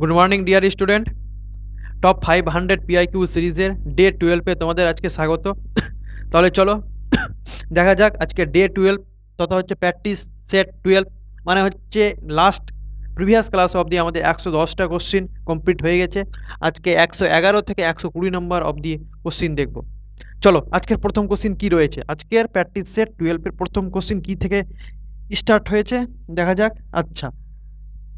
Good morning dear student. Top 500 PIQ সিরিজের day 12-এ তোমাদের আজকে স্বাগত। তাহলে চলো দেখা যাক আজকে ডে 12 তথা হচ্ছে প্র্যাকটিস সেট 12, মানে হচ্ছে লাস্ট প্রিভিয়াস ক্লাস অবধি আমাদের 110টা কোশ্চিন কমপ্লিট হয়ে গেছে। আজকে 111 থেকে 120 নম্বর অবধি কোশ্চিন দেখব। চলো আজকের প্রথম কোশ্চিন কি রয়েছে। আজকের প্র্যাকটিস সেট 12-এর প্রথম কোশ্চিন কি থেকে স্টার্ট হয়েছে দেখা যাক। আচ্ছা,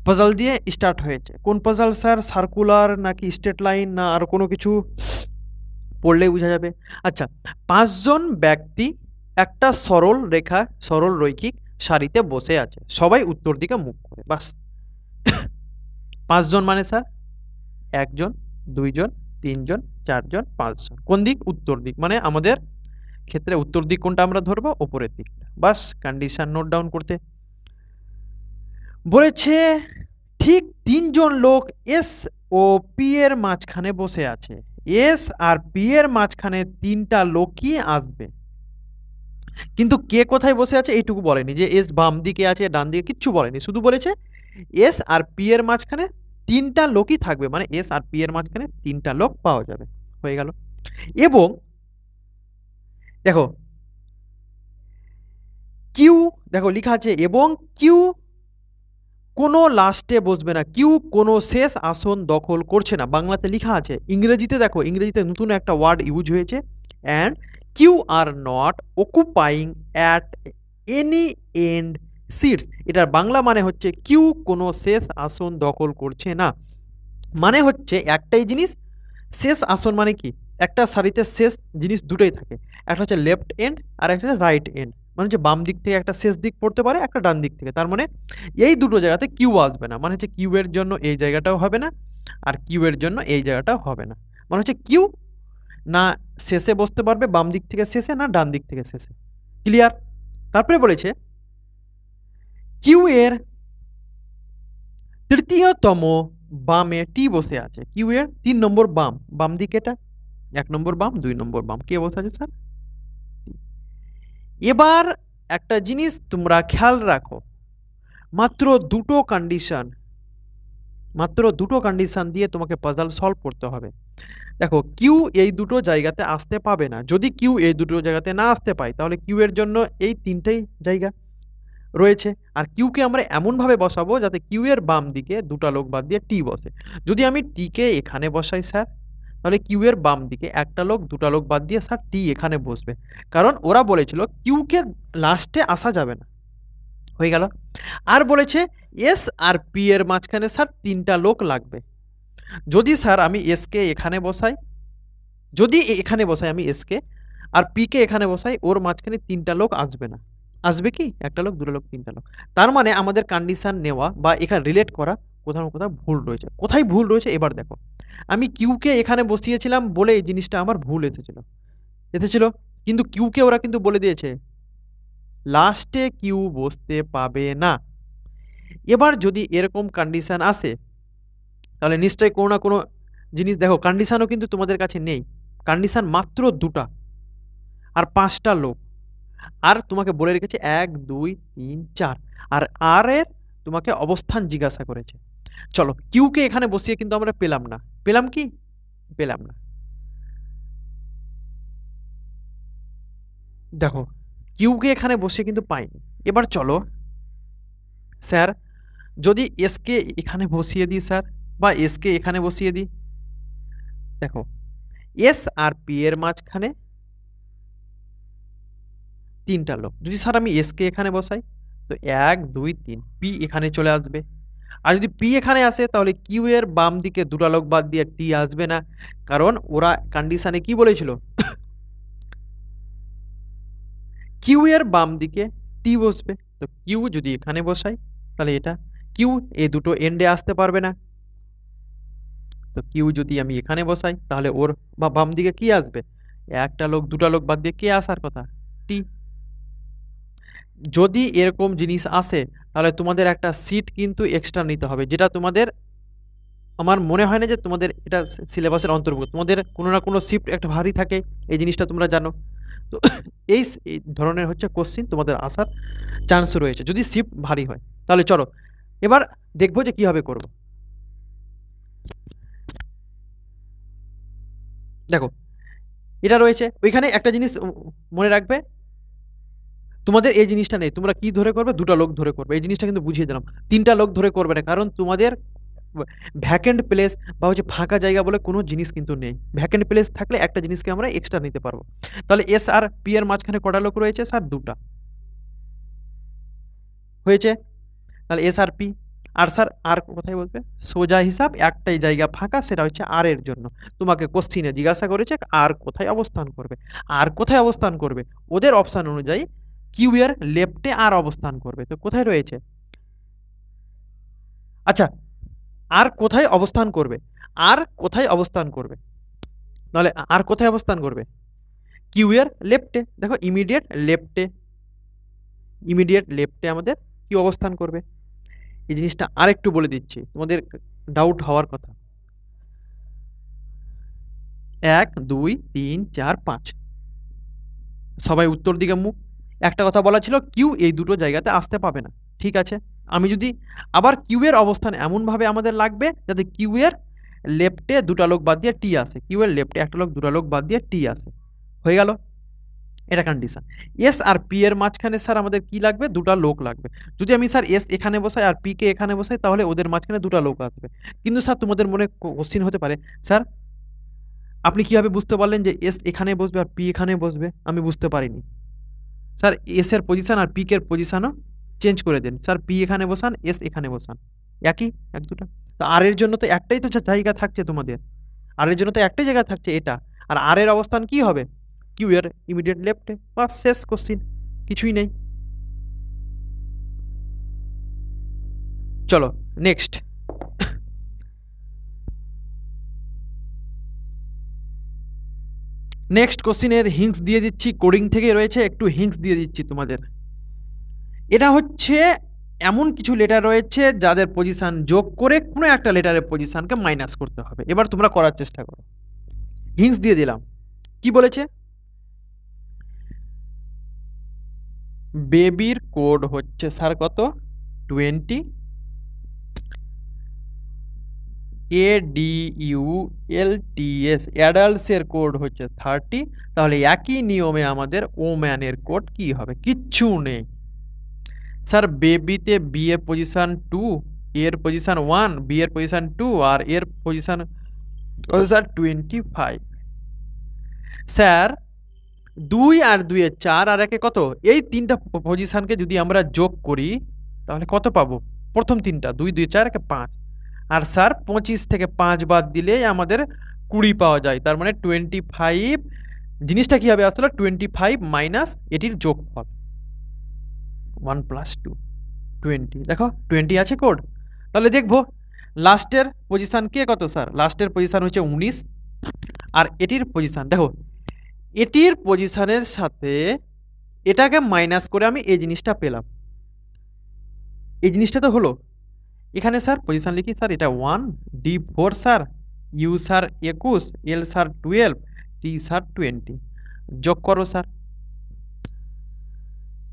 পাজল দিয়ে স্টার্ট হয়েছে। কোন পাজল স্যার? সার্কুলার নাকি স্ট্রেট লাইন না আর কোনো কিছু? পড়লেই বোঝা যাবে। আচ্ছা, 5 জন ব্যক্তি একটা সরল রেখা সরল রৈখিক সারিতে বসে আছে, সবাই উত্তর দিকে মুখ করে। বাস 5 জন মানে স্যার 1 জন 2 জন 3 জন 4 জন 5 জন। কোন দিক? উত্তর দিক। মানে আমাদের ক্ষেত্রে উত্তর দিক কোনটা আমরা ধরবো? উপরের দিকটা। বাস কন্ডিশন নোট ডাউন করতে বলেছে। ঠিক 3 জন লোক এস ও পি এর মাঝখানে বসে আছে। এস আর পি এর মাঝখানে 3টা লোকই আসবে, কিন্তু কে কোথায় বসে আছে এইটুকু বলেনি। যে এস বাম দিকে আছে ডান দিকে কিচ্ছু বলেনি, শুধু বলেছে এস আর পি এর মাঝখানে 3টা লোকই থাকবে, মানে এস আর পি এর মাঝখানে 3টা লোক পাওয়া যাবে। হয়ে গেল। এবং দেখো কিউ, দেখো লেখা আছে এবং কিউ কোনো লাস্টে বসবে না, কিউ কোনো শেষ আসন দখল করছে না, বাংলাতে লেখা আছে। ইংরেজিতে দেখো, ইংরেজিতে নতুন একটা ওয়ার্ড ইউজ হয়েছে, and Q are not occupying at any end seats. এটার বাংলা মানে হচ্ছে কিউ কোনো শেষ আসন দখল করছে না। মানে হচ্ছে একটাই জিনিস, শেষ আসন মানে কি, একটা সারিতে শেষ জিনিস দুটোই থাকে, একটা হচ্ছে লেফট এন্ড আর একটা হচ্ছে রাইট এন্ড। মানে হচ্ছে বাম দিক থেকে একটা শেষ দিক পড়তে পারে, একটা ডান দিক থেকে। তার মানে এই দুটো জায়গাতে কিউ আসবে না, মানে হচ্ছে কিউ এর জন্য এই জায়গাটাও হবে না আর কিউ এর জন্য এই জায়গাটাও হবে না। মানে হচ্ছে কিউ না শেষে বসতে পারবে বাম দিক থেকে শেষে, না ডান দিক থেকে শেষে। ক্লিয়ার? তারপরে বলেছে কিউ এর তৃতীয়তম বামে টি বসে আছে। কিউ এর 3 নম্বর বাম, বাম দিকে এটা 1 নম্বর বাম 2 নম্বর বাম, কে বসে আছে স্যার? এবার একটা জিনিস তোমরা খেয়াল রাখো, মাত্র দুটো কন্ডিশন দিয়ে তোমাকে পাজল সলভ করতে হবে। দেখো কিউ এই দুটো জায়গাতে আসতে পাবে না। যদি কিউ এই দুটো জায়গাতে না আসতে পায় তাহলে কিউ এর জন্য এই 3টেই জায়গা রয়েছে। আর কিউকে আমরা এমনভাবে বসাবো যাতে কিউ এর বাম দিকে 2টা লোক বাদ দিয়ে টি বসে। যদি আমি টিকে এখানে বসাই স্যার, তাহলে কিউ এর বাম দিকে একটা লোক 2টা লোক বাদ দিয়ে স্যার টি এখানে বসবে, কারণ ওরা বলেছিল কিউকে লাস্টে আসা যাবে না। হয়ে গেল। আর বলেছে এস আর পি এর মাঝখানে স্যার 3টা লোক লাগবে। যদি স্যার আমি এসকে এখানে বসাই, যদি এখানে বসাই আমি এসকে আর পি কে এখানে বসাই, ওর মাঝখানে 3টা লোক আসবে না। আসবে কি? একটা লোক 2টা লোক 3টা লোক। তার মানে আমাদের কন্ডিশন নেওয়া বা এখানে রিলেট করা কোথাও না কোথাও ভুল রয়েছে। কোথায় ভুল রয়েছে এবার দেখো। আমি কিউকে এখানে বসিয়েছিলাম বলে এই জিনিসটা আমার ভুল এসেছিল, কিন্তু কিউকে ওরা কিন্তু বলে দিয়েছে লাস্টে কিউ বসতে পাবে না। এবার যদি এরকম কন্ডিশন আসে তাহলে নিশ্চয়ই কোনো না কোনো জিনিস, দেখো কন্ডিশনও কিন্তু তোমাদের কাছে নেই, কন্ডিশন মাত্র 2টা আর 5টা লোক, আর তোমাকে বলে রেখেছে 1 2 3 4, আর আর এর তোমাকে অবস্থান জিজ্ঞাসা করেছে। চলো কিউকে এখানে বসিয়ে কিন্তু আমরা পেলাম না, পেলাম কি? পেলাম না। দেখো কিউকে এখানে বসিয়ে কিন্তু পাইনি। এবার চলো স্যার যদি এসকে এখানে বসিয়ে দিই স্যার, বা এসকে এখানে বসিয়ে দিই, দেখো এস আর পি এর মাঝখানে 3টা লোক। যদি স্যার আমি এসকে এখানে বসাই তো 1 2 3 পি এখানে চলে আসবে। আর যদি পি এখানে আসে তাহলে কিউ এর বাম দিকে 2টা লোক বাদ দিয়ে টি আসবে না, কারণ ওরা কন্ডিশনে কি বলেছিল কিউ এর বাম দিকে টি বসবে। তো কিউ যদি এখানে বসাই তাহলে এটা কিউ এই দুটো এন্ডে আসতে পারবে না। তো কিউ যদি আমি এখানে বসাই তাহলে ওর বাম দিকে কি আসবে? একটা লোক 2টা লোক বাদ দিয়ে কে আসার কথা? টি। যদি এরকম জিনিস আসে তাহলে তোমাদের একটা সিট কিন্তু এক্সট্রা নিতে হবে, যেটা তোমাদের আমার মনে হয় না যে তোমাদের এটা সিলেবাসের অন্তর্ভুক্ত। তোমাদের কোনো না কোনো শিফট একটা ভারী থাকে, এই জিনিসটা তোমরা জানো। তো এই ধরনের হচ্ছে কোশ্চিন তোমাদের আসার চান্স রয়েছে যদি শিফট ভারী হয়। তাহলে চলো এবার দেখবো যে কীভাবে করব। দেখো এটা রয়েছে, ওইখানে একটা জিনিস মনে রাখবে, তোমাদের এই জিনিসটা নেই, তোমরা কি ধরে করবে, দুটো লোক ধরে করবে, এই জিনিসটা কিন্তু বুঝিয়ে দিলাম। তিনটা লোক ধরে করবে না, কারণ তোমাদের ভ্যাকেন্ট প্লেস বা হচ্ছে ফাঁকা জায়গা বলে কোনো জিনিস কিন্তু নেই। ভ্যাকেন্ট প্লেস থাকলে একটা জিনিসকে আমরা এক্সট্রা নিতে পারবো। তাহলে এস আর পি এর মাঝখানে কটা লোক রয়েছে স্যার, দুটা হয়েছে। তাহলে এস আর পি, আর স্যার আর কোথায় বলবে, সোজা হিসাব একটাই জায়গা ফাঁকা, সেটা হচ্ছে আর এর জন্য। তোমাকে কোশ্চিনে জিজ্ঞাসা করেছে আর কোথায় অবস্থান করবে, আর কোথায় অবস্থান করবে, ওদের অপশান অনুযায়ী কিউ এর লেফটে আর অবস্থান করবে। তো কোথায় রয়েছে, আচ্ছা আর কোথায় অবস্থান করবে, আর কোথায় অবস্থান করবে, তাহলে আর কোথায় অবস্থান করবে, কিউ এর লেফটে। দেখো ইমিডিয়েট লেফটে, ইমিডিয়েট লেফটে আমাদের কি অবস্থান করবে। এই জিনিসটা আরেকটু বলে দিচ্ছি, তোমাদের ডাউট হওয়ার কথা। 1 2 3 4 5, সবাই উত্তর দিকে মুখ। একটা কথা বলা ছিল কিউ এই দুটো জায়গাতে আসতে পাবে না, ঠিক আছে। আমি যদি আবার কিউ এর অবস্থান এমনভাবে আমাদের লাগবে যাতে কিউ এর লেফটে দুটা লোক বাদ দিয়ে টি আসে, কিউ এর লেফটে একটা লোক দুটা লোক বাদ দিয়ে টি আসে, হয়ে গেল। এটা কন্ডিশন। এস আর পি এর মাঝখানে স্যার আমাদের কি লাগবে, দুটা লোক লাগবে। যদি আমি স্যার এস এখানে বসাই আর পি কে এখানে বসাই, তাহলে ওদের মাঝখানে দুটা লোক আসবে। কিন্তু স্যার তোমাদের মনে কোশ্চিন হতে পারে, স্যার আপনি কিভাবে বুঝতে পারলেন যে এস এখানে বসবে আর পি এখানে বসবে, আমি বুঝতে পারিনি। স্যার এস এর পজিশন আর পি কে এর পজিশনও চেঞ্জ করে দেন, স্যার পি এখানে বসান, এস এখানে বসান, একই এক দুটা। তো আর এর জন্য তো একটাই তো জায়গা থাকছে তোমাদের, আর এর জন্য তো একটাই জায়গা থাকছে এটা, আর আর এর অবস্থান কি হবে, কিউ এর ইমিডিয়েট লেফটে, বাস শেষ কোশ্চিন, কিছুই নেই। চলো নেক্সট। নেক্সট কোশ্চিনের হিংস দিয়ে দিচ্ছি, কোডিং থেকে রয়েছে, একটু হিংস দিয়ে দিচ্ছি তোমাদের। এটা হচ্ছে এমন কিছু লেটার রয়েছে যাদের পজিশন যোগ করে কোনো একটা লেটারের পজিশনকে মাইনাস করতে হবে। এবার তোমরা করার চেষ্টা করো। হিংস দিয়ে দিলাম, কি বলেছে, বেবির কোড হচ্ছে স্যার কত 20, ADULTS অ্যাডাল্টসের কোড হচ্ছে 30। তাহলে একই নিয়মে আমাদের ওম্যানের কোড কি হবে, কিচ্ছু নেই স্যার। বেবিতে বি এর পজিশন 2, এর পজিশন 1, বি এর পজিশন 2 আর এর পজিশন স্যার 25। স্যার 2 আর 2 এ 4 আর 1 এ কত, এই তিনটা পজিশনকে যদি আমরা যোগ করি তাহলে কত পাবো, প্রথম তিনটা 2 2 4 1 5, আর স্যার 25 থেকে 5 বাদ দিলে আমাদের 20 পাওয়া যায়, তার মানে 25। জিনিসটা কি হবে আসলে 25 মাইনাস এটির যোগফল 1 প্লাস 2 20। দেখো 20 আছে কোড। তাহলে দেখবো লাস্টের পজিশন কে কত স্যার, লাস্টের পজিশন হচ্ছে 19, আর এটির পজিশন দেখো, এটির পজিশনের সাথে এটাকে মাইনাস করে আমি এই জিনিসটা পেলাম, এই জিনিসটা তো হলো। এখানে স্যার পজিশন লিখি স্যার, এটা 1, D 4 sir, U sir 21, L sir 12, T sir 20, যোগ করো স্যার।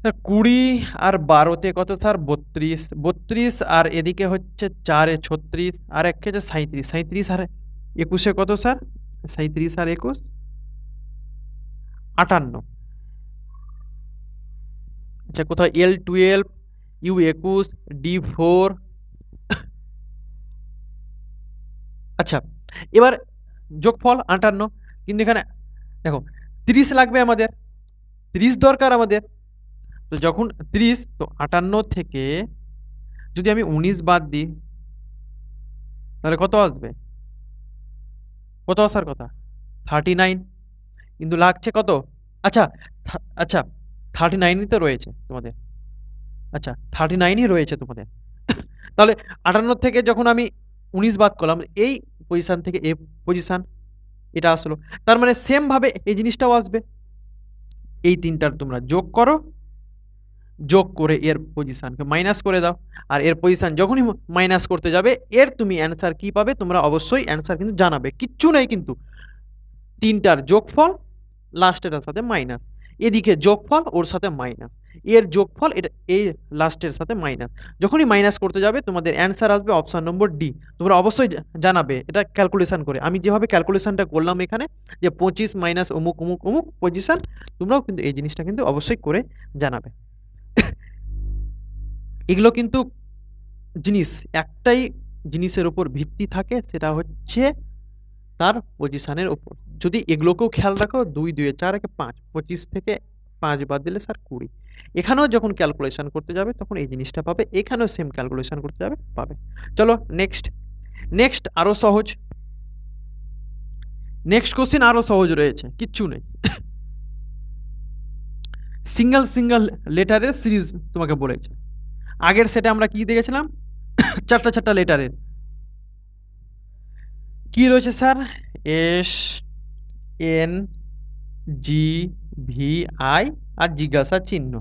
স্যার 20 আর 12তে কত স্যার 32, 32 আর এদিকে হচ্ছে 4 এ 36 আর এক হচ্ছে 37, 37 আর 21 কত স্যার, 37 আর 21 58। আচ্ছা কোথায় এল 12, ইউ 21, ডি 4। আচ্ছা এবার যোগফল 58, কিন্তু এখানে দেখো 30 লাগবে আমাদের, 30 দরকার আমাদের। তো যখন 30, তো 58 থেকে যদি আমি 19 বাদ দিই তাহলে কত আসবে, কত আসার কথা 39, কিন্তু লাগছে কত, আচ্ছা আচ্ছা 39ই তো রয়েছে তোমাদের, আচ্ছা 39ই রয়েছে তোমাদের। তাহলে 58 থেকে যখন আমি 19 বাদ করলাম, এই পজিশন থেকে এই পজিশন এটা আসলো, তার মানে সেম ভাবে এই জিনিসটাও আসবে। এই তিনটার তোমরা যোগ করো, যোগ করে এর পজিশনকে মাইনাস করে দাও, আর এর পজিশন যখনই মাইনাস করতে যাবে এর তুমি অ্যান্সার কি পাবে, তোমরা অবশ্যই অ্যান্সার কিন্তু জানাবে, কিচ্ছু নেই কিন্তু, তিনটার যোগফল লাস্টের সাথে মাইনাস, এদিকে যোগফল ওর সাথে মাইনাস, এর যোগফল এটা এই লাস্টের সাথে মাইনাস। যখনই মাইনাস করতে যাবে তোমাদের অ্যান্সার আসবে অপশান নম্বর ডি। তোমরা অবশ্যই জানাবে এটা ক্যালকুলেশন করে। আমি যেভাবে ক্যালকুলেশনটা করলাম এখানে যে 25 মাইনাস অমুক অমুক অমুক পজিশন, তোমরাও কিন্তু এই জিনিসটা কিন্তু অবশ্যই করে জানাবে। এগুলো কিন্তু জিনিস একটাই জিনিসের উপর ভিত্তি থাকে, সেটা হচ্ছে তার পজিশনের উপর। যদি এগুলোকেও খেয়াল রাখো 2 2 4 1 5, 25 থেকে 5 বাদ দিলে স্যার 20। এখানেও যখন ক্যালকুলেশন করতে যাবে তখন এই জিনিসটা পাবে, এখানেও সেম ক্যালকুলেশন করতে যাবে পাবে। চলো নেক্সট, নেক্সট আরো সহজ, নেক্সট কোশ্চেন আরো সহজ রয়েছে, কিচ্ছু নেই। সিঙ্গেল সিঙ্গেল লেটারের সিরিজ তোমাকে বলেছে। আগের সেটে আমরা কি দেখেছিলাম, চারটা চারটা লেটারের কি রয়েছে sir, S N G V I R জিজ্ঞাসা চিহ্ন।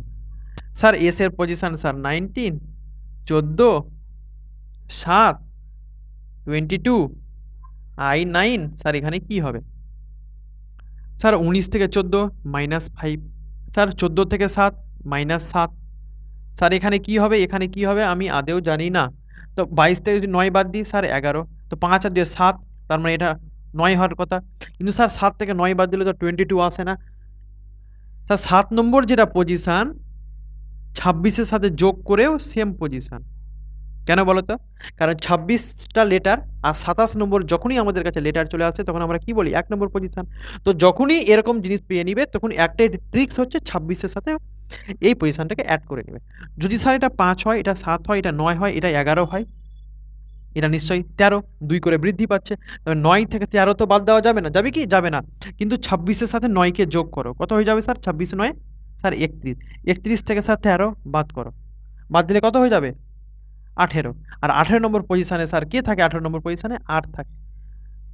স্যার এস এর পজিশন স্যার 19, 14, 7, 22, আই 9। স্যার এখানে কি হবে, স্যার 19 থেকে 14 -5, স্যার 14 থেকে 7 -7। স্যার এখানে কি হবে, এখানে কি হবে আমি আদেও জানি না। তো 22 থেকে যদি 9 বাদ দিই স্যার 11, তো 5 আর 2 7, তার মানে এটা 9 হওয়ার কথা। কিন্তু স্যার 7 থেকে 9 বাদ দিলে তো 22 আসে না। স্যার 7 নম্বর যেটা পজিশান 26-এর সাথে যোগ করেও সেম পজিশান। কেন বলো তো, কারণ 26টা লেটার আর 27 নম্বর যখনই আমাদের কাছে লেটার চলে আসে তখন আমরা কি বলি 1 নম্বর পজিশান। তো যখনই এরকম জিনিস পেয়ে নিবে তখন একটাই ট্রিক্স হচ্ছে 26-এর সাথে এই পজিশানটাকে অ্যাড করে নেবে। যদি স্যার এটা 5 হয়, এটা 7 হয়, এটা 9 হয়, এটা 11 হয়, এটা নিশ্চয়ই 13, 2 করে বৃদ্ধি পাচ্ছে। তবে 9 থেকে 13 তো বাদ দেওয়া যাবে না, যাবে কি যাবে না। কিন্তু 26-এর সাথে 9কে যোগ করো, কত হয়ে যাবে স্যার 26 9 স্যার 31, 31 থেকে স্যার 13 বাদ করো, বাদ দিলে কত হয়ে যাবে 18। আর 18 নম্বর পজিশানে স্যার কে থাকে, 18 নম্বর পজিশানে 8 থাকে।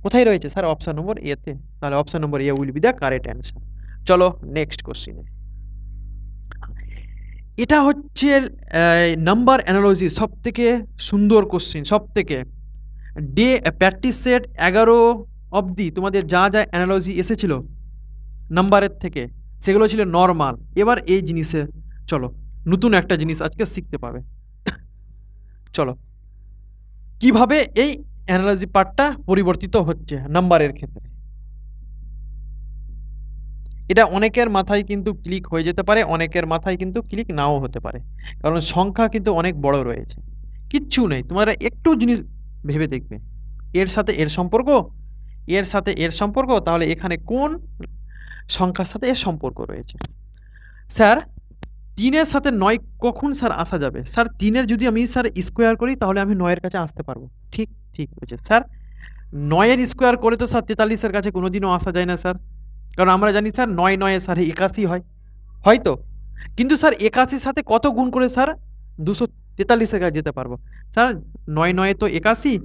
কোথায় রয়েছে স্যার, অপশন নম্বর এ তে। তাহলে option number A will be the correct answer. চলো নেক্সট কোশ্চিনে। এটা হচ্ছে নাম্বার অ্যানালজি সবথেকে সুন্দর কোশ্চিন, সবথেকে ডে প্র্যাকটিস সেট 11 অবধি তোমাদের যা যা অ্যানালজি এসেছিল নাম্বারের থেকে সেগুলো ছিল নর্মাল। এবার এই জিনিসে চলো নতুন একটা জিনিস আজকে শিখতে পাবে। চলো কিভাবে এই অ্যানালজি পার্টটা পরিবর্তিত হচ্ছে নাম্বারের ক্ষেত্রে। এটা অনেকের মাথায় কিন্তু ক্লিক হয়ে যেতে পারে, অনেকের মাথায় কিন্তু ক্লিক নাও হতে পারে, কারণ সংখ্যা কিন্তু অনেক বড় রয়েছে। কিচ্ছু নেই, তোমরা একটু জিনিস ভেবে দেখবে, এর সাথে এর সম্পর্ক, এর সাথে এর সম্পর্ক, তাহলে এখানে কোন সংখ্যার সাথে এর সম্পর্ক রয়েছে। স্যার 3-এর সাথে 9 কখন স্যার আসা যাবে, স্যার 3-এর যদি আমি স্যার স্কোয়ার করি তাহলে আমি 9-এর কাছে আসতে পারবো। ঠিক ঠিক হয়েছে স্যার, 9-এর স্কোয়ার করে তো স্যার 43-এর কাছে কোনোদিনও আসা যায় না স্যার, কারণ আমরা জানি স্যার 9 9 স্যার 81 হয়, হয়তো। কিন্তু স্যার 81 সাথে কত গুণ করে স্যার 243-এর কাছে যেতে পারবো। স্যার 9 9 তো 81,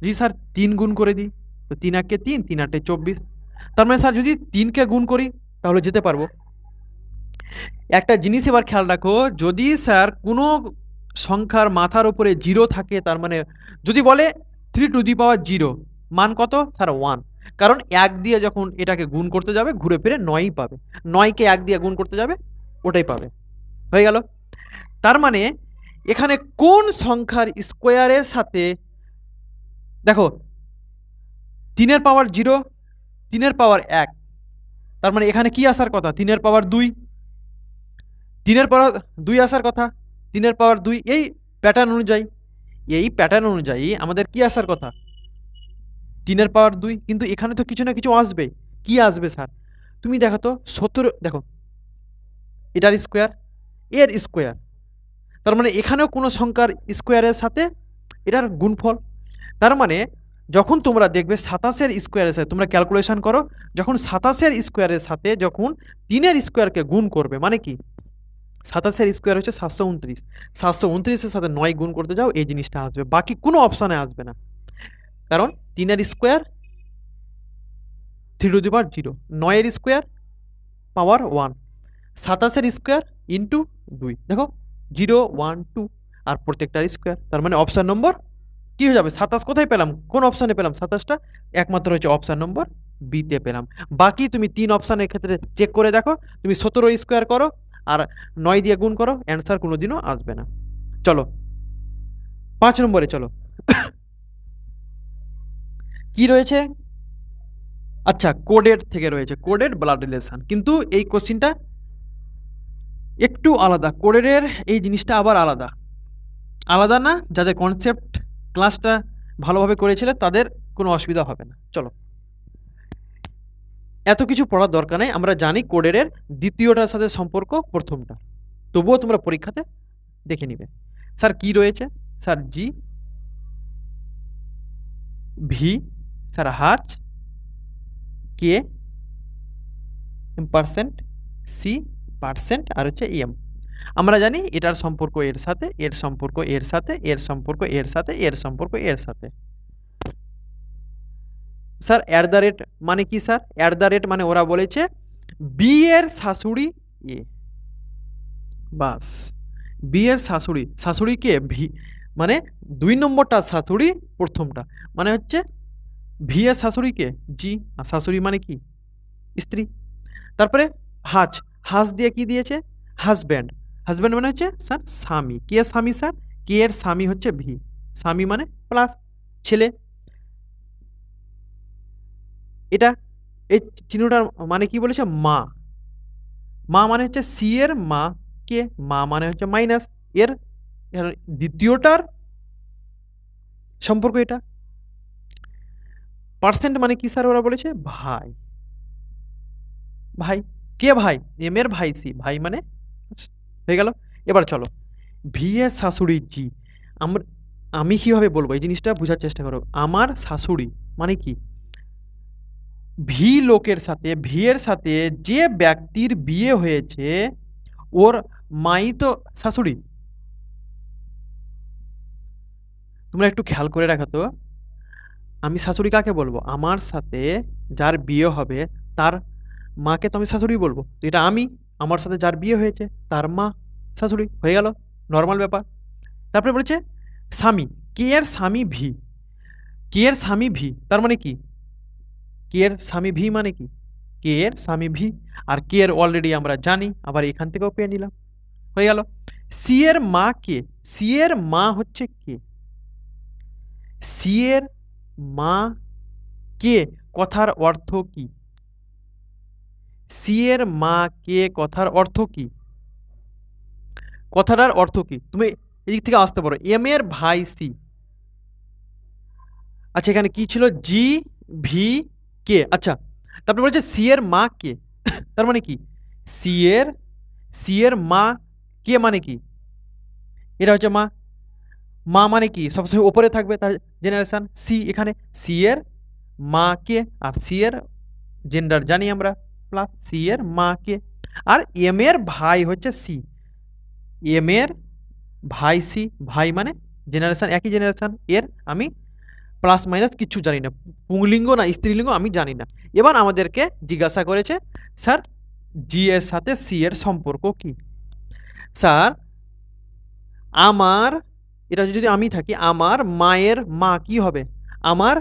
যদি স্যার 3 গুণ করে দিই তো 3 1 3, 3 8 24, তার মানে স্যার যদি 3কে গুণ করি তাহলে যেতে পারবো। একটা জিনিস এবার খেয়াল রাখো, যদি স্যার কোনো সংখ্যার মাথার উপরে 0 থাকে, তার মানে যদি বলে 3 টু দি পাওয়ার 0 মান কত স্যার 1, কারণ 1 দিয়ে যখন এটাকে গুণ করতে যাবে ঘুরে ফিরে 9ই পাবে, 9কে 1 দিয়ে গুণ করতে যাবে ওটাই পাবে, হয়ে গেল। তার মানে এখানে কোন সংখ্যার স্কোয়ারের সাথে দেখো 3-এর পাওয়ার 0, 3-এর পাওয়ার 1, তার মানে এখানে কি আসার কথা 3-এর পাওয়ার 2, 3-এর পাওয়ার 2 আসার কথা, 3-এর পাওয়ার 2, এই প্যাটার্ন অনুযায়ী, এই প্যাটার্ন অনুযায়ী আমাদের কি আসার কথা 3-এর পাওয়ার 2, কিন্তু এখানে তো কিছু না কিছু আসবে। কি আসবে স্যার, তুমি দেখো তো 17, দেখো এটার স্কোয়ার, এর স্কোয়ার, তার মানে এখানেও কোনো সংখ্যার স্কোয়ারের সাথে এটার গুণফল। তার মানে যখন তোমরা দেখবে 27-এর স্কোয়ারের সাথে তোমরা ক্যালকুলেশন করো, যখন 27-এর স্কোয়ারের সাথে যখন 3-এর স্কোয়ারকে গুণ করবে, মানে কি 27-এর স্কোয়ার হচ্ছে 729, 729-এর সাথে 9 গুণ করতে যাও এই জিনিসটা আসবে, বাকি কোনো অপশানে আসবে না, কারণ 3-এর স্কোয়ার 3 টু দি পাওয়ার 0, 9-এর স্কোয়ার পাওয়ার 1, 27-এর স্কোয়ার ইন্টু 2, দেখো 0 1 2 আর প্রত্যেকটার স্কোয়ার, তার মানে অপশান নম্বর কি হয়ে যাবে 27। কোথায় পেলাম, কোন অপশানে পেলাম 27টা, একমাত্র হচ্ছে অপশান নম্বর বিতে পেলাম। বাকি তুমি ৩ অপশানের ক্ষেত্রে চেক করে দেখো, তুমি ১৭ স্কোয়ার করো আর ৯ দিয়ে গুণ করো, অ্যান্সার কোনোদিনও আসবে না। চলো ৫ নম্বরে চলো। কি রয়েছে? আচ্ছা, কোডেড থেকে রয়েছে, কোডেড ব্লাড রিলেশন। কিন্তু এই কোশ্চেনটা একটু আলাদা। কোডেডের এই জিনিসটা আবার আলাদা। আলাদা না, যাদের কনসেপ্ট ক্লাসটা ভালোভাবে করেছিলে তাদের কোনো অসুবিধা হবে না। চলো, এত কিছু পড়ার দরকার নেই, আমরা জানি কোডেডের দ্বিতীয়টার সাথে সম্পর্ক প্রথমটা, তবুও তোমরা পরীক্ষাতে দেখে নিবে। স্যার কি রয়েছে? স্যার জি, ভি, স্যার হাচ, কে পার্সেন্ট, সি পার্সেন্ট, আর হচ্ছে এম। আমরা জানি এটার সম্পর্ক এর সাথে, এর সম্পর্ক এর সাথে, এর সম্পর্ক এর সাথে, এর সম্পর্ক এর সাথে। স্যার অ্যাট দ্য রেট মানে কি? স্যার অ্যাট দ্য রেট মানে ওরা বলেছে বি এর শাশুড়ি এ, বাস। বি এর শাশুড়ি, শাশুড়ি কে? ভি, মানে ২ নম্বরটা শাশুড়ি, প্রথমটা মানে হচ্ছে ভি এর শাশুড়ি কে? জি, আর শাশুড়ি মানে কি? স্ত্রী। তারপরে হাচ, হাচ দিয়ে কি দিয়েছে? হাজব্যান্ড, হাজব্যান্ড মানে হচ্ছে স্যার স্বামী। কে স্বামী? স্যার কে এর স্বামী হচ্ছে ভি, স্বামী মানে প্লাস ছেলে। এটা এই চিহ্নটার মানে কি বলেছে? মা, মা মানে হচ্ছে সি এর মা কে? মা মানে হচ্ছে মাইনাস এর দ্বিতীয়টার সম্পর্ক এটা। পার্সেন্ট মানে কি স্যার? ওরা বলেছে ভাই, ভাই কে? ভাই এম এর ভাই সি, ভাই মানে হয়ে গেল। এবার চলো ভি এর শাশুড়ি জি, আমি কিভাবে বলবো এই জিনিসটা বোঝার চেষ্টা করো। আমার শাশুড়ি মানে কি? ভি লোকের সাথে, ভি এর সাথে যে ব্যক্তির বিয়ে হয়েছে ওর মাই তো শাশুড়ি। তোমরা একটু খেয়াল করে রাখো তো, আমি শাশুড়ি কাকে বলবো? আমার সাথে যার বিয়ে হবে তার মাকে তো আমি শাশুড়ি বলবো। তো এটা আমি, আমার সাথে যার বিয়ে হয়েছে তার মা শাশুড়ি, হয়ে গেল, নর্মাল ব্যাপার। তারপরে বলেছে স্বামী, কে এর স্বামী ভি, কে এর স্বামী ভি তার মানে কি? কে এর স্বামী ভি মানে কি? কে এর স্বামী ভি, আর কে এর অলরেডি আমরা জানি, আবার এখান থেকেও পেয়ে নিলাম, হয়ে গেল। সি এর মা কে? সি এর মা হচ্ছে কে? সি এর মা কে কথার অর্থ কি? সি এর মা কে কথার অর্থ কি? কথাটার অর্থ কি? তুমি এদিক থেকে আসতে পারো, এম এর ভাই সি। আচ্ছা এখানে কি ছিল? জি, ভি, কে। আচ্ছা তারপরে বলছে সি এর মা কে, তার মানে কি? সি এর, সি এর মা কে মানে কি? এটা হচ্ছে মা, মা মানে কি সবসময় ওপরে থাকবে তার জেনারেশন সি। এখানে সি এর মা কে, আর সি এর জেন্ডার জানি আমরা প্লাস, সি এর মা কে। আর এম এর ভাই হচ্ছে সি, এম এর ভাই সি, ভাই মানে জেনারেশন একই জেনারেশন এর, আমি প্লাস মাইনাস কিচ্ছু জানি না, পুংলিঙ্গ না স্ত্রীলিঙ্গ আমি জানি না। এবার আমাদেরকে জিজ্ঞাসা করেছে স্যার জি এর সাথে সি এর সম্পর্ক কি? স্যার আমার, এটা যদি আমি থাকি, আমার মায়ের মা কি হবে? আমার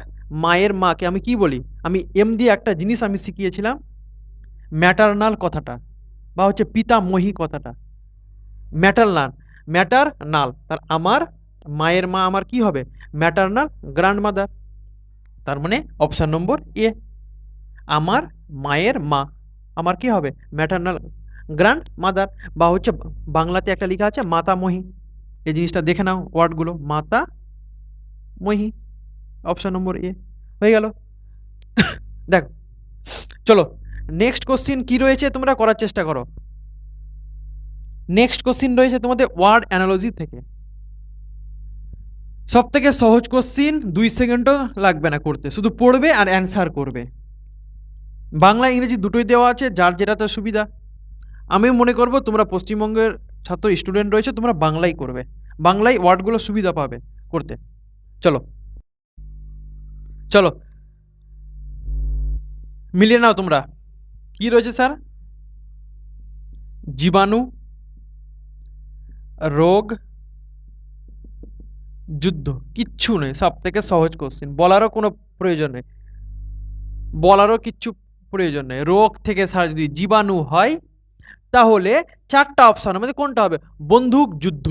মায়ের মাকে আমি কি বলি? আমি এম দিয়ে একটা জিনিস আমি শিখিয়েছিলাম, ম্যাটারনাল কথাটা, বা হচ্ছে পিতামহী কথাটা, ম্যাটারনাল, ম্যাটারনাল। তার আমার মায়ের মা আমার কি হবে? Maternal grand mother. তার মানে অপশান নম্বর এ, আমার মায়ের মা আমার কি হবে? ম্যাটারনাল গ্র্যান্ড মাদার, বা হচ্ছে বাংলাতে একটা লেখা আছে মাতামহী। এই জিনিসটা দেখে নাও ওয়ার্ডগুলো, মাতা মহি, অপশন নম্বর এ, হয়ে গেল। দেখো চলো নেক্সট কোশ্চিন কি রয়েছে তোমরা করার চেষ্টা করো। নেক্সট কোশ্চিন রয়েছে তোমাদের ওয়ার্ড অ্যানালজি থেকে, সব থেকে সহজ কোশ্চিন, 2 সেকেন্ডও লাগবে না করতে, শুধু পড়বে আর অ্যান্সার করবে। বাংলা ইংরেজি দুটোই দেওয়া আছে, যার যেটাতে সুবিধা। আমি মনে করব তোমরা পশ্চিমবঙ্গের ছাত্র স্টুডেন্ট রয়েছে, তোমরা বাংলাই করবে, বাংলায় ওয়ার্ডগুলো সুবিধা পাবে করতে। চলো চলো মিলিয়ে নাও তোমরা। কি রয়েছে স্যার? জীবাণু, রোগ, যুদ্ধ, কিচ্ছু নেই, সব থেকে সহজ কোশ্চিন, বলারও কোনো প্রয়োজন নেই। বলারও কিচ্ছু প্রয়োজন নেই। রোগ থেকে স্যার যদি জীবাণু হয় তাহলে 4টা অপশনের মধ্যে কোনটা হবে? বন্দুক যুদ্ধ,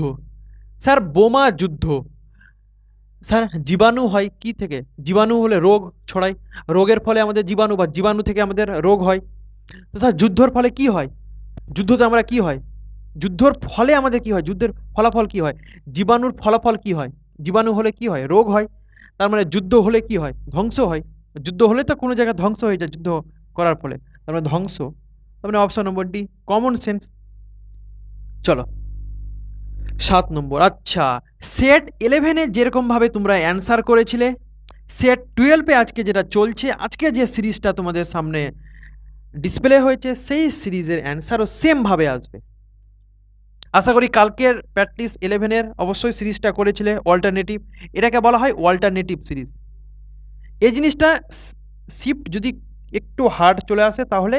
স্যার বোমা যুদ্ধ, স্যার জীবাণু হয় কি থেকে? জীবাণু হলে রোগ ছড়ায়, রোগের ফলে আমাদের জীবাণু বা জীবাণু থেকে আমাদের রোগ হয়। তো স্যার যুদ্ধর ফলে কি হয়? যুদ্ধতে আমরা কি হয়? যুদ্ধর ফলে আমাদের কি হয়? যুদ্ধের ফলাফল কি হয়? জীবাণুর ফলাফল কি হয়? জীবাণু হলে কি হয়? রোগ হয়। তার মানে যুদ্ধ হলে কি হয়? ধ্বংস হয়। যুদ্ধ হলে তো কোনো জায়গায় ধ্বংস হয়ে যায় যুদ্ধ করার ফলে। তার মানে ধ্বংস। তার মানে option number D, common sense. চলো 7 নম্বর। আচ্ছা, সেট 11 এ যেরকমভাবে তোমরা অ্যান্সার করেছিলে, সেট 12 এ আজকে যেটা চলছে, আজকে যে সিরিজটা তোমাদের সামনে ডিসপ্লে হয়েছে, সেই সিরিজের অ্যান্সারও সেমভাবে আসবে। আশা করি কালকের প্র্যাকটিস 11 এর অবশ্যই সিরিজটা করেছিলে অল্টারনেটিভ। এটাকে বলা হয় অল্টারনেটিভ সিরিজ। এই জিনিসটা শিফট যদি একটু হার্ড চলে আসে তাহলে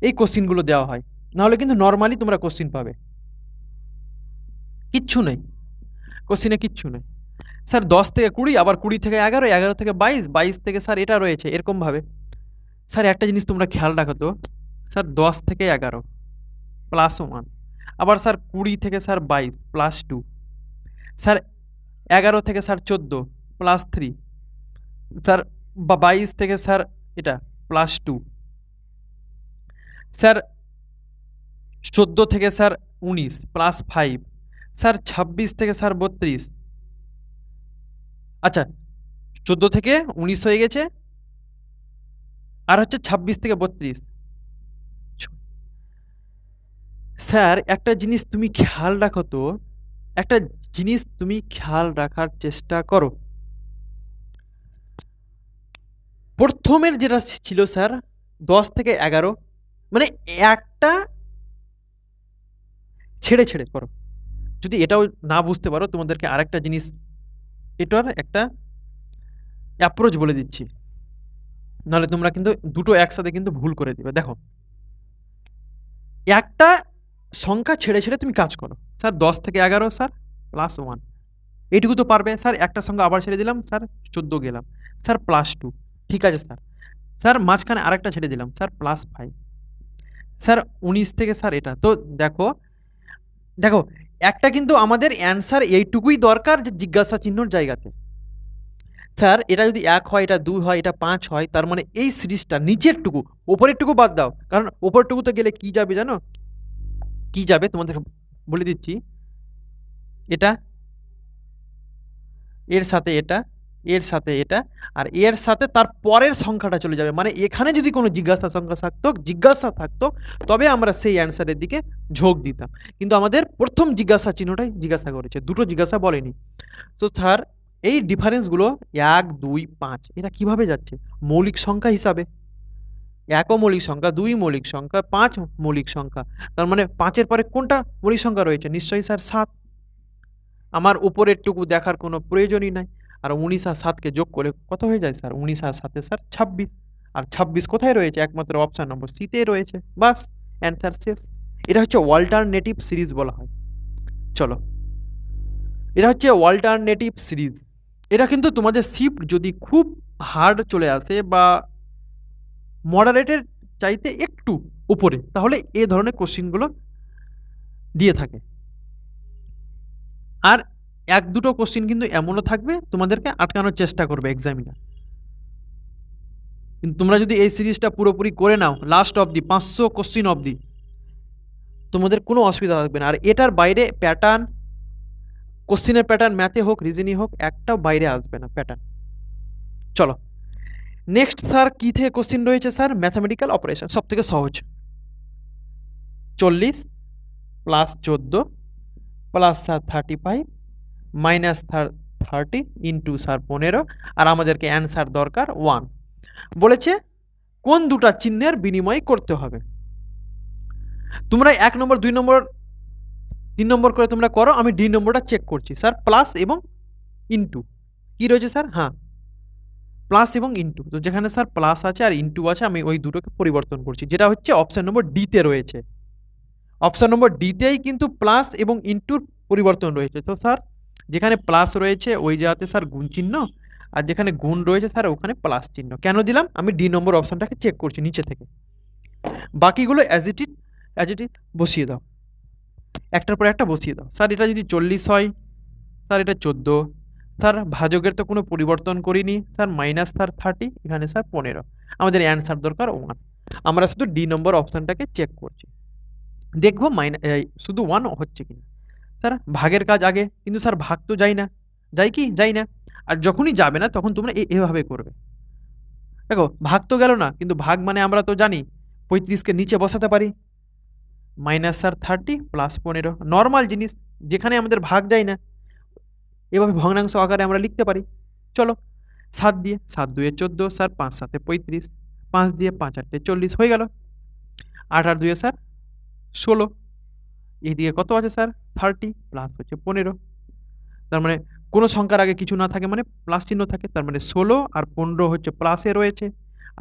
এই কোশ্চিনগুলো দেওয়া হয়, নাহলে কিন্তু নর্মালি তোমরা কোশ্চিন পাবে। কিচ্ছু নেই কোশ্চিনে, কিচ্ছু নেই। স্যার 10 থেকে 20, আবার 20 থেকে 11, 11 থেকে 22, 22 থেকে স্যার এটা রয়েছে এরকমভাবে। স্যার একটা জিনিস তোমরা খেয়াল রাখো তো, স্যার 10 থেকে 11 +1, আবার স্যার 20 থেকে স্যার 22 +2, স্যার 11 থেকে স্যার 14 +3, স্যার 22 থেকে স্যার এটা +2, স্যার 14 থেকে স্যার 19 +5, স্যার 26 থেকে স্যার 32, আচ্ছা 14 থেকে 19 হয়ে গেছে, আর হচ্ছে 26 থেকে 32। স্যার একটা জিনিস তুমি খেয়াল রাখো তো, একটা জিনিস তুমি খেয়াল রাখার চেষ্টা করো। প্রথমের যেটা ছিল স্যার 10 থেকে 11, মানে একটা ছেড়ে ছেড়ে করো। যদি এটাও না বুঝতে পারো, তোমাদেরকে আরেকটা জিনিস, এটার একটা অ্যাপ্রোচ বলে দিচ্ছি, নাহলে তোমরা কিন্তু দুটো একসাথে কিন্তু ভুল করে দিবে। দেখো, একটা সংখ্যা ছেড়ে ছেড়ে তুমি কাজ করো। স্যার 10 থেকে 11 স্যার +1, এইটুকু তো পারবে। স্যার একটা সংখ্যা আবার ছেড়ে দিলাম, স্যার 14 গেলাম, স্যার +2, ঠিক আছে স্যার। স্যার মাঝখানে আরেকটা ছেড়ে দিলাম, স্যার +5, স্যার 19 থেকে স্যার এটা। তো দেখো দেখো একটা কিন্তু আমাদের অ্যান্সার এইটুকুই দরকার যে জিজ্ঞাসা চিহ্নর জায়গাতে। স্যার এটা যদি 1 হয়, এটা 2 হয়, এটা 5 হয়, তার মানে এই সিরিজটা নিচেরটুকু, ওপরেরটুকু বাদ দাও, কারণ ওপরটুকুতে গেলে কি যাবে জানো? কি যাবে তোমাদের বলে দিচ্ছি, এটা, এর সাথে এটা, এর সাথে এটা, আর এর সাথে তার পরের সংখ্যাটা চলে যাবে। মানে এখানে যদি কোনো জিজ্ঞাসা থাকতো তবে আমরা সেই অ্যান্সারের দিকে ঝোঁক দিতাম, কিন্তু আমাদের প্রথম জিজ্ঞাসা চিহ্নটাই জিজ্ঞাসা করেছে, দুটো জিজ্ঞাসা বলেনি। তো স্যার এই ডিফারেন্সগুলো 1, 2, 5 এটা কিভাবে যাচ্ছে? মৌলিক সংখ্যা হিসাবে। 1 ও মৌলিক সংখ্যা, 2 মৌলিক সংখ্যা, 5 মৌলিক সংখ্যা। তার মানে 5-এর পরে কোনটা মৌলিক সংখ্যা রয়েছে? নিশ্চয়ই স্যার 7। আমার উপরেরটুকু দেখার কোনো প্রয়োজনই নাই। আর 19 আর 7 কে যোগ করে কত হয়ে যায় স্যার? 19 আর 7 এ স্যার 26। আর 26 কোথায় রয়েছে? একমাত্র অপশন নম্বর সি তে রয়েছে। বাস, অ্যান্সার শেষ। এটা হচ্ছে অল্টারনেটিভ সিরিজ বলা হয়। চলো, এটা হচ্ছে অল্টারনেটিভ সিরিজ। এটা কিন্তু তোমাদের শিফট যদি খুব হার্ড চলে আসে বা মডারেটের চাইতে একটু উপরে, তাহলে এ ধরনের কোশ্চিনগুলো দিয়ে থাকে। আর 1-2টো কোশ্চিন কিন্তু এমনও থাকবে তোমাদেরকে আটকানোর চেষ্টা করবে এক্সামিনার। কিন্তু তোমরা যদি এই সিরিজটা পুরোপুরি করে নাও লাস্ট অবধি, 500 কোশ্চিন অবধি, তোমাদের কোনো অসুবিধা থাকবে না। আর এটার বাইরে প্যাটার্ন, কোশ্চিনের প্যাটার্ন ম্যাথে হোক রিজনিং হোক, একটাও বাইরে আসবে না প্যাটার্ন। চলো নেক্সট স্যার কি থেকে কোশ্চিন রয়েছে স্যার? ম্যাথামেটিক্যাল অপারেশন, সব থেকে সহজ। 40 plus 14 plus sir 35 minus 30 into sir 15, আর আমাদেরকে অ্যান্সার দরকার 1। বলেছে কোন দুটা চিহ্নের বিনিময় করতে হবে। তোমরা 1 নম্বর, 2 নম্বর, 3 নম্বর করে তোমরা করো, আমি ডি নম্বরটা চেক করছি। স্যার প্লাস এবং ইন্টু কি রয়েছে স্যার? হ্যাঁ, প্লাস এবং ইন্টু। তো যেখানে স্যার প্লাস আছে আর ইন্টু আছে, আমি ওই দুটোকে পরিবর্তন করছি, যেটা হচ্ছে অপশন নম্বর ডিতে রয়েছে। অপশন নম্বর ডিতেই কিন্তু প্লাস এবং ইন্টুর পরিবর্তন রয়েছে। তো স্যার যেখানে প্লাস রয়েছে ওই জায়গাতে স্যার গুণ চিহ্ন, আর যেখানে গুণ রয়েছে স্যার ওখানে প্লাস চিহ্ন। কেন দিলাম? আমি ডি নম্বর অপশনটাকে চেক করছি নিচে থেকে। বাকিগুলো অ্যাজ ইট বসিয়ে দাও, একটার পর একটা বসিয়ে দাও। স্যার এটা যদি 40 হয়, স্যার এটা 14, স্যার ভাজকের তো কোনো পরিবর্তন করিনি, স্যার মাইনাস স্যার 30, এখানে স্যার 15। আমাদের অ্যান্সার দরকার 1। আমরা শুধু ডি নম্বর অপশনটাকে চেক করছি, দেখবো শুধু 1 হচ্ছে কিনা। স্যার ভাগের কাজ আগে, কিন্তু স্যার ভাগ তো যাই না, যাই কি যাই না। আর যখনই যাবে না তখন তোমরা এভাবে করবে। দেখো ভাগ তো গেল না, কিন্তু ভাগ মানে আমরা তো জানি 35কে নিচে বসাতে পারি, মাইনাস স্যার 30 প্লাস 15, নর্মাল জিনিস, যেখানে আমাদের ভাগ যায় না এভাবে ভগ্নাংশ আকারে আমরা লিখতে পারি। চলো 7 দিয়ে, 7 2 14, স্যার 5 7 35, 5 দিয়ে 5 8 40 হয়ে গেল। 8 আর 2 স্যার 16, এইদিকে কত আছে স্যার 30 প্লাস হচ্ছে 15। তার মানে কোনো সংখ্যার আগে কিছু না থাকে মানে প্লাস চিহ্ন থাকে, তার মানে 16 আর 15 হচ্ছে প্লাসে রয়েছে,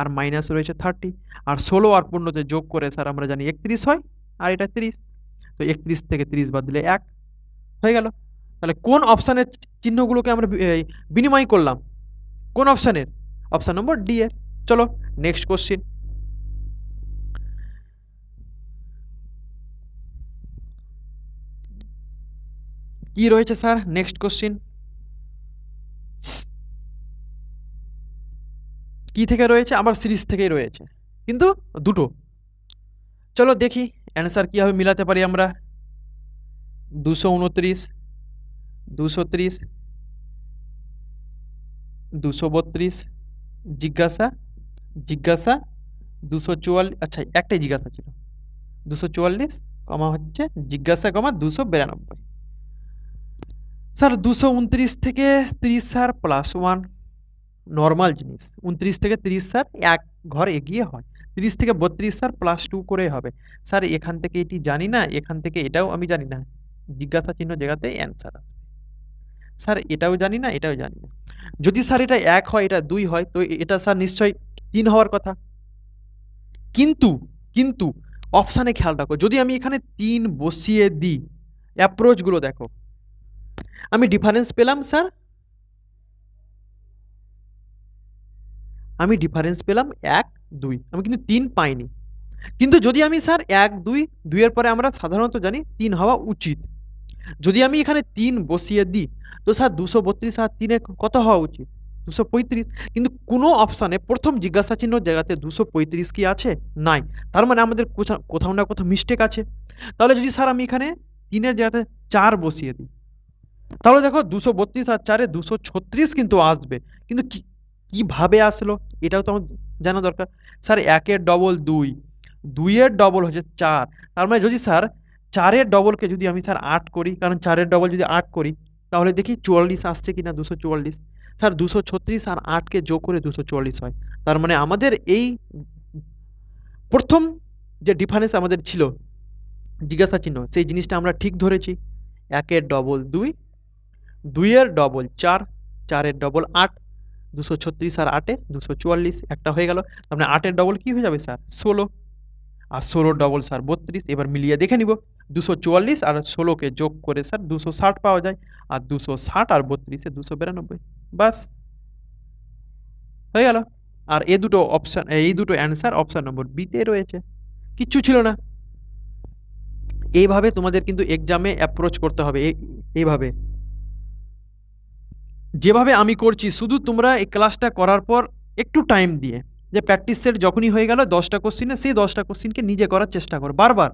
আর মাইনাস রয়েছে 30, আর 16 আর 15তে যোগ করে স্যার আমরা জানি 31 হয়, আর এটা 30, তো 31 থেকে 30 বাদ দিলে 1 হয়ে গেল। তাহলে কোন অপশানের চিহ্নগুলোকে আমরা বিনিময় করলাম? কোন অপশানের? অপশান নম্বর ডি এর। চলো নেক্সট কোশ্চিন। কি রয়েছে স্যার নেক্সট কোশ্চিন? কি থেকে রয়েছে? আবার সিরিজ থেকেই রয়েছে, কিন্তু দুটো। চলো দেখি অ্যান্সার কীভাবে মিলাতে পারি আমরা। 229, 230, 232, জিজ্ঞাসা, জিজ্ঞাসা, 244, আচ্ছা একটাই জিজ্ঞাসা ছিল, 244 কমা হচ্ছে জিজ্ঞাসা কমা 292। স্যার 229 থেকে 30 স্যার প্লাস 1, নর্মাল জিনিস। 29 থেকে 30 স্যার এক ঘর এগিয়ে হয়। 30 থেকে 32 স্যার প্লাস 2 করে হবে। স্যার এখান থেকে এটি জানি না, এখান থেকে এটাও আমি জানি না, জিজ্ঞাসা চিহ্ন জায়গাতে অ্যান্সার আসবে। স্যার এটাও জানি না, এটাও জানি না। যদি স্যার এটা 1 হয়, এটা 2 হয়, তো এটা স্যার নিশ্চয়ই 3 হওয়ার কথা। কিন্তু কিন্তু অপশানে খেয়াল রাখো, যদি আমি এখানে 3 বসিয়ে দিই, অ্যাপ্রোচগুলো দেখো, আমি ডিফারেন্স পেলাম স্যার, আমি ডিফারেন্স পেলাম 1 2, আমি কিন্তু 3 পাইনি। কিন্তু যদি আমি স্যার 1 2, 2 এর পরে আমরা সাধারণত জানি 3 হওয়া উচিত। যদি আমি এখানে 3 বসিয়ে দিই, তো স্যার 232 আর 3 কত হওয়া উচিত? 235। কিন্তু কোনো অপশানে প্রথম জিজ্ঞাসা চিহ্নর জায়গাতে 235 কি আছে? নাই। তার মানে আমাদের কোথাও না কোথাও মিস্টেক আছে। তাহলে যদি স্যার আমি এখানে 3 এর জায়গাতে 4 বসিয়ে দিই, তাহলে দেখো 232 আর 4 এ 236 কিন্তু আসবে। কিন্তু কিভাবে আসলো এটাও তো আমার জানা দরকার। স্যার 1 এর ডবল 2, 2 এর ডবল হচ্ছে 4। তার মানে যদি স্যার 4 এর ডবলকে যদি আমি স্যার 8 করি, কারণ 4 এর ডবল যদি 8 করি, তাহলে দেখি 44 আসছে কিনা, 244। স্যার 236 আর 8 কে যোগ করে 244 হয়। তার মানে আমাদের এই প্রথম যে ডিফারেন্স আমাদের ছিল জিজ্ঞাসা চিহ্ন, সেই জিনিসটা আমরা ঠিক ধরেছি। 1 এর ডবল 2, 2 এর ডবল 4, 4 এর ডবল 8, 236 আর 8 এ 244, একটা হয়ে গেল। তার মানে 8 এর ডবল কি হয়ে যাবে স্যার? 16, আর 16 ডবল স্যার 32। এবার মিলিয়ে দেখে নিব, 244 আর 16 কে যোগ করে স্যার 260 পাওয়া যায়, আর 260 আর 32 এ 292। বাস হয়ে গেল। আর এই দুটো অপশন, এই দুটো অ্যান্সার অপশন নম্বর বি তে রয়েছে, কিচ্ছু ছিল না। এইভাবে তোমাদের কিন্তু এক্সামে অ্যাপ্রোচ করতে হবে, এইভাবে যেভাবে আমি করছি। শুধু তোমরা এই ক্লাসটা করার পর একটু টাইম দিয়ে, যে প্র্যাকটিস সেট যখনই হয়ে গেল 10টা কোশ্চিনে, সেই 10টা কোশ্চিনকে নিজে করার চেষ্টা করো বারবার।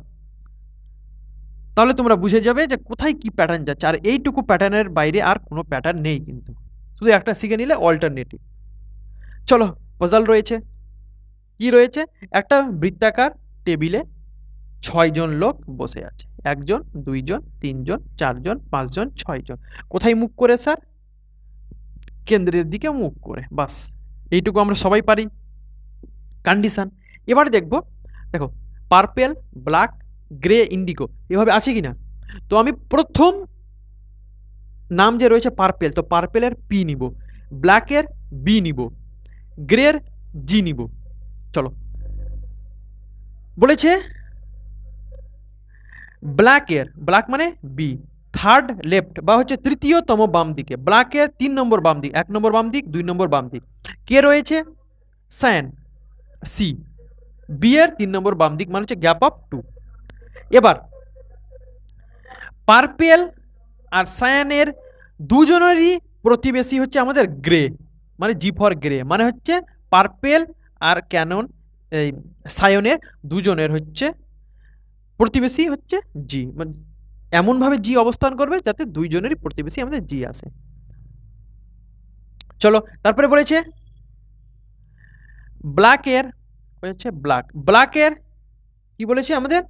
তাহলে তোমরা বুঝে যাবে যে কোথায় কি প্যাটার্ন যাচ্ছে। আর এইটুকু প্যাটার্নের বাইরে আর কোনো প্যাটার্ন নেই, কিন্তু শুধু একটা শিখে নিলে অল্টারনেটিভ। চলো পাজল রয়েছে। কি রয়েছে? একটা বৃত্তাকার টেবিলে 6 জন লোক বসে আছে, 1 জন 2 জন 3 জন 4 জন 5 জন 6 জন। কোথায় মুখ করে স্যার? কেন্দ্রের দিকে মুখ করে। বাস এইটুকু আমরা সবাই পারি কন্ডিশন। এবার দেখো পার্পেল, ব্ল্যাক, গ্রে, ইন্ডিগো এভাবে আছে কিনা। তো আমি প্রথম নাম যে রয়েছে পার্পেল, তো পার্পেলের পি নিব, ব্ল্যাকের বি নিব, গ্রের জি নিব। চলো বলেছে ব্ল্যাকের, ব্ল্যাক মানে বি, থার্ড লেফট বা হচ্ছে তৃতীয়তম বাম দিকে, ব্ল্যাকের 3 নম্বর বাম দিক, 1 নম্বর বাম দিক, 2 নম্বর বাম দিক কে রয়েছে? সায়ান, সি। বি এর 3 নম্বর বাম দিক মানে হচ্ছে গ্যাপ অফ 2। এবার পার্পেল আর সায়ানের দুজনেরই প্রতিবেশী হচ্ছে আমাদের গ্রে, মানে জি ফর গ্রে, মানে হচ্ছে পার্পেল আর ক্যানন এই সায়নের দুজনের হচ্ছে প্রতিবেশী হচ্ছে জি, মানে এমনভাবে জি অবস্থান করবে যাতে দুইজনেরই প্রতিবেশী আমাদের জি আসে। চলো তারপরে বলেছে ব্ল্যাকের হচ্ছে ব্ল্যাকের কি বলেছে আমাদের?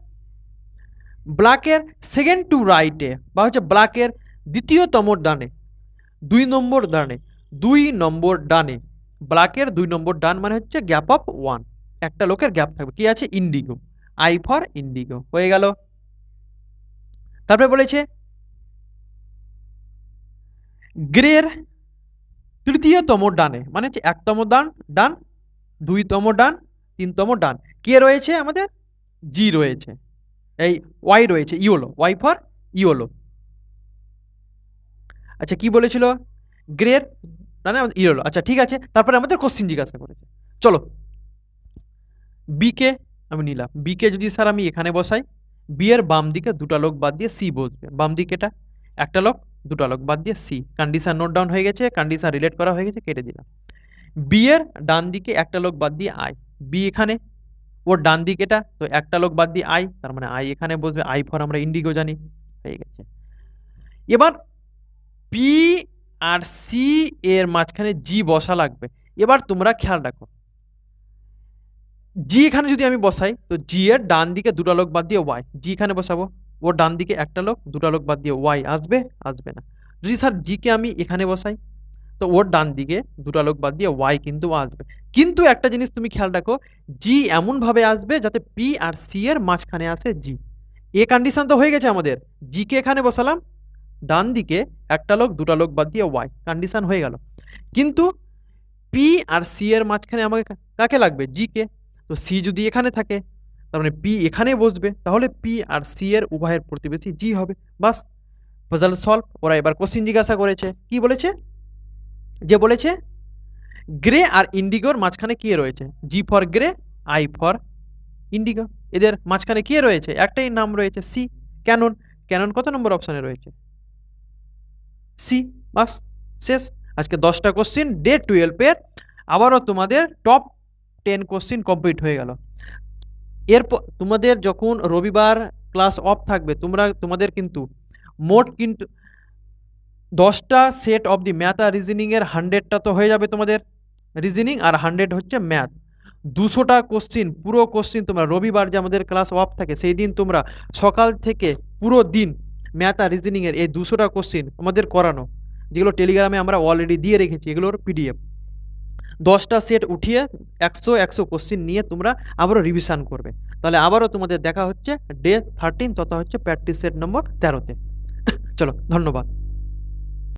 ব্ল্যাকের সেকেন্ড টু রাইটে বা হচ্ছে ব্ল্যাকের দ্বিতীয়তম ডানে, 2 নম্বর ডানে, 2 নম্বর ডানে, ব্ল্যাকের 2 নম্বর ডান মানে হচ্ছে গ্যাপ অফ 1, একটা লোকের গ্যাপ থাকবে। কি আছে? ইন্ডিগো, আই ফর ইন্ডিগো হয়ে গেল। তারপরে বলেছে গ্রের তৃতীয়তম ডানে মানে হচ্ছে 1তম ডান, 2তম ডান, 3তম ডান কে রয়েছে? আমাদের জি রয়েছে, এই ওয়াই রয়েছে, ইয়োলো, ওয়াই ফর ইয়োলো। আচ্ছা কি বলেছিল? গ্রের ডানে ইয়োলো। আচ্ছা ঠিক আছে, তারপরে আমাদের কোশ্চিন জিজ্ঞাসা করেছে। চলো বি কে আমি নিলাম, বি কে যদি স্যার আমি এখানে বসাই, বি এর বাম দিকে দুটা লোক বাদ দিয়ে সি বসবে, বাম দিকে এটা একটা লোক, দুটা লোক বাদ দিয়ে সি। কন্ডিশন নোট ডাউন হয়ে গেছে, কন্ডিশন রিলেট করা হয়ে গেছে, কেটে দিলাম। বি এর ডান দিকে একটা লোক বাদ দিয়ে আই, বি এখানে, ওর ডান দিকে এটা, তো একটা লোক বাদ দিয়ে আই, তার মানে আই এখানে বসবে, আই ফর আমরা ইন্ডিগো জানি, হয়ে গেছে। এবার পি আর সি এর মাঝখানে জি বসা লাগবে। এবার তোমরা খেয়াল রাখো, জি এখানে যদি আমি বসাই তো জি এর ডান দিকে দুটা লোক বাদ দিয়ে ওয়াই, জি এখানে বসাবো, ওর ডান দিকে একটা লোক, দুটা লোক বাদ দিয়ে ওয়াই আসবে? আসবে না। যদি স্যার জি কে আমি এখানে বসাই তো ওর ডান দিকে দুটা লোক বাদ দিয়ে ওয়াই কিন্তু আসবে। কিন্তু একটা জিনিস তুমি খেয়াল রাখো, জি এমনভাবে আসবে যাতে পি আর সি এর মাঝখানে আসে জি। এ কন্ডিশন তো হয়ে গেছে আমাদের, জি কে এখানে বসালাম, ডান দিকে একটা লোক, দুটা লোক বাদ দিয়ে ওয়াই, কন্ডিশন হয়ে গেল। কিন্তু পি আর সি এর মাঝখানে আমাকে কাকে লাগবে? জি কে। তো সি যদি এখানে থাকে তার মানে পি এখানে বসবে, তাহলে পি আর সি এর উভয়ের প্রতিবেশী জি হবে। বাস, পাজল সলভ। ওরা এবার কোশ্চিন জিজ্ঞাসা করেছে, কি বলেছে? যে বলেছে গ্রে আর ইন্ডিগোর মাঝখানে কে রয়েছে? G for grey, I for Indigo. এদের মাঝখানে কে রয়েছে? একটাই নাম রয়েছে, সি। ক্যানন, ক্যানন কত নম্বর অপশনে রয়েছে? সি। বাস, শেষ। আজকে 10টা কোশ্চিন ডে 12 এর আবারও তোমাদের টপ 10 কোশ্চিন কমপ্লিট হয়ে গেল। এরপর তোমাদের যখন রবিবার ক্লাস অফ থাকবে, তোমাদের কিন্তু মোট কিন্তু 10টা সেট অফ দি ম্যাথ আর রিজনিং এর 100টা তো হয়ে যাবে তোমাদের রিজনিং, আর 100 হচ্ছে ম্যাথ। 200টা কোশ্চিন, পুরো কোশ্চিন তোমরা রবিবার যে আমাদের ক্লাস অফ থাকে সেই দিন তোমরা সকাল থেকে পুরো দিন ম্যাথ আর রিজনিং এর এই 200টা কোশ্চিন আমাদের করানো, যেগুলো টেলিগ্রামে আমরা অলরেডি দিয়ে রেখেছি, এগুলোর পিডিএফ 10টা সেট উঠিয়ে 100 কোশ্চিন নিয়ে তোমরা আবারও রিভিশন করবে। তাহলে আবারও তোমাদের দেখা হচ্ছে ডে 13 তথা হচ্ছে প্র্যাকটিস সেট নম্বর 13তে। চলো ধন্যবাদ।